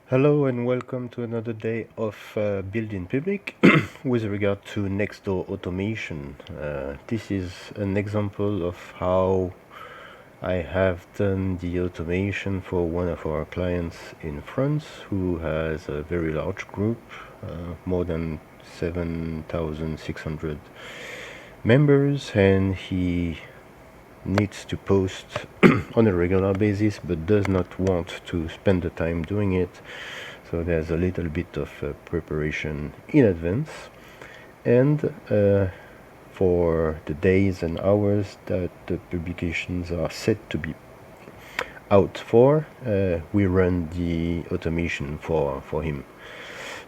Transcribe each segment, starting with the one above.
Hello and welcome to another day of Build in Public with regard to Nextdoor automation. This is an example of how I have done the automation for one of our clients in France who has a very large group, more than 7,600 members, and he needs to post on a regular basis but does not want to spend the time doing it. So there's a little bit of preparation in advance, and for the days and hours that the publications are set to be out for, we run the automation for him.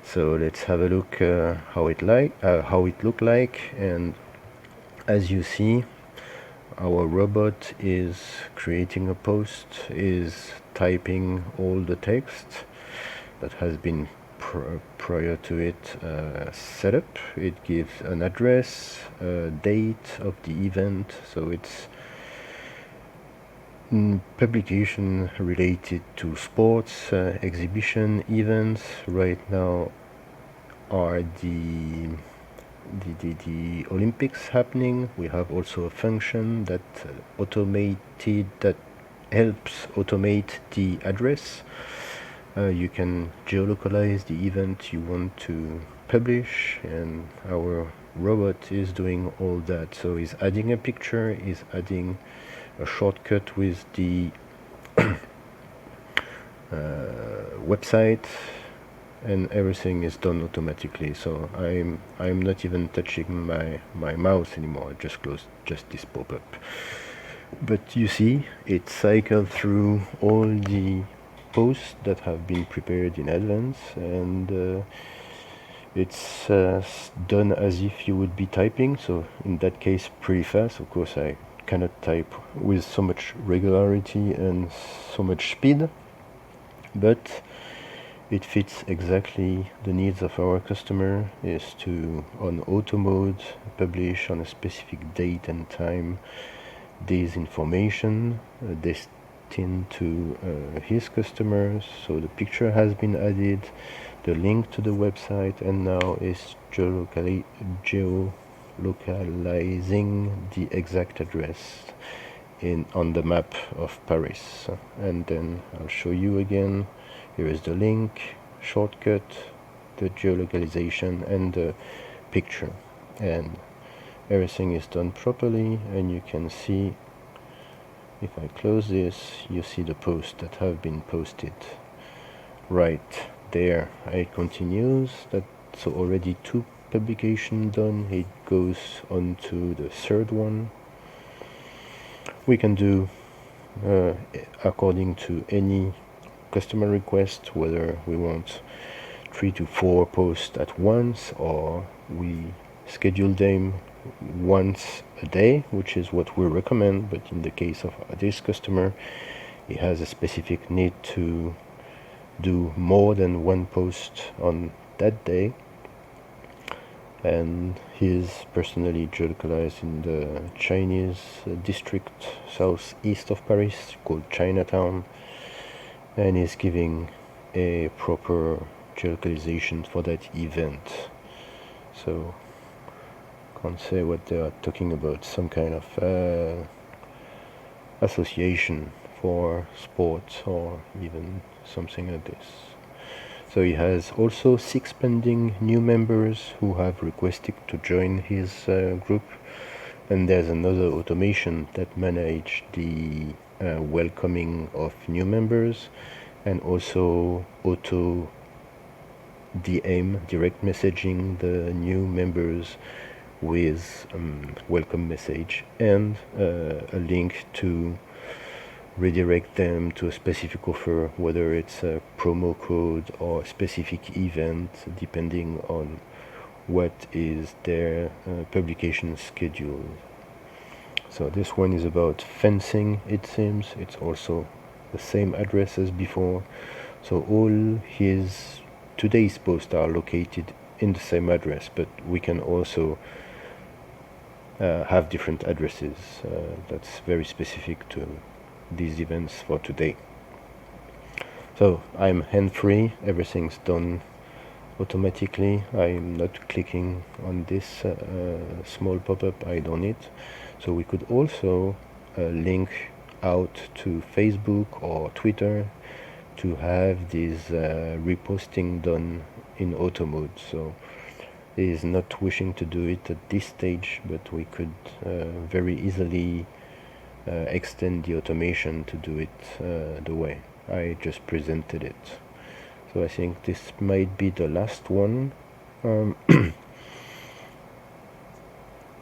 So let's have a look how it looked like. And as you see, our robot is creating a post, is typing all the text that has been prior to it set up. It gives an address, a date of the event, so it's publication related to sports, exhibition, events. Right now are the Olympics happening. We have also a function that helps automate the address. You can geolocalize the event you want to publish, and our robot is doing all that. So he's adding a picture, he's adding a shortcut with the website, and everything is done automatically. So I'm not even touching my mouse anymore. I just closed just this pop-up. But you see, it cycled through all the posts that have been prepared in advance, and it's done as if you would be typing. So in that case, pretty fast. Of course, I cannot type with so much regularity and so much speed, but it fits exactly the needs of our customer, is to, on auto mode, publish on a specific date and time this information destined to his customers. So the picture has been added, the link to the website, and now is geolocalizing the exact address on the map of Paris. And then I'll show you again. Here is the link, shortcut, the geolocalization, and the picture, and everything is done properly. And you can see, if I close this, you see the posts that have been posted right there. It continues. So already 2 publications done. It goes on to the 3rd one. We can do according to any customer request, whether we want 3 to 4 posts at once, or we schedule them once a day, which is what we recommend. But in the case of this customer, he has a specific need to do more than 1 post on that day, and he's personally geolocalized in the Chinese district southeast of Paris called Chinatown, and is giving a proper geolocalization for that event. So can't say what they are talking about, some kind of association for sports or even something like this. So he has also 6 pending new members who have requested to join his group, and there's another automation that manage the welcoming of new members, and also auto DM, direct messaging the new members with welcome message and a link to redirect them to a specific offer, whether it's a promo code or a specific event, depending on what is their publication schedule. So this one is about fencing, it seems. It's also the same address as before. So all his today's posts are located in the same address, but we can also have different addresses. That's very specific to these events for today. So I'm hand-free, everything's done automatically. I'm not clicking on this small pop-up I don't need. So we could also link out to Facebook or Twitter to have this reposting done in auto mode. So it is not wishing to do it at this stage, but we could very easily extend the automation to do it the way I just presented it. So I think this might be the last one.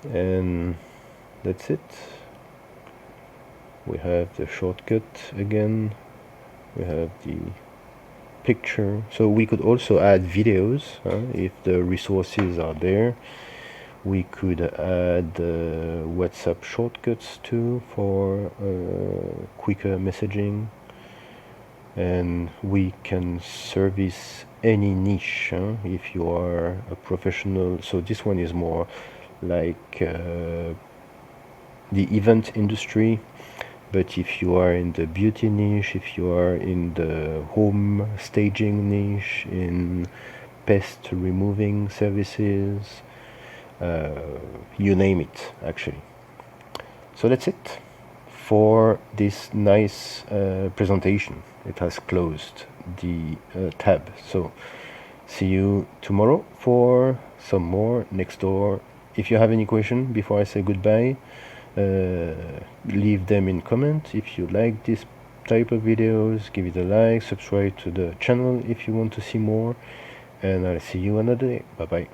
And that's it. We have the shortcut again. We have the picture. So we could also add videos if the resources are there. We could add WhatsApp shortcuts too for quicker messaging. And we can service any niche if you are a professional. So this one is more like the event industry, but if you are in the beauty niche, if you are in the home staging niche, in pest removing services, you name it actually. So that's it for this nice presentation. It has closed the tab. So see you tomorrow for some more Nextdoor. If you have any question before I say goodbye, leave them in comment. If you like this type of videos, give it a like, subscribe to the channel if you want to see more, and I'll see you another day. Bye bye.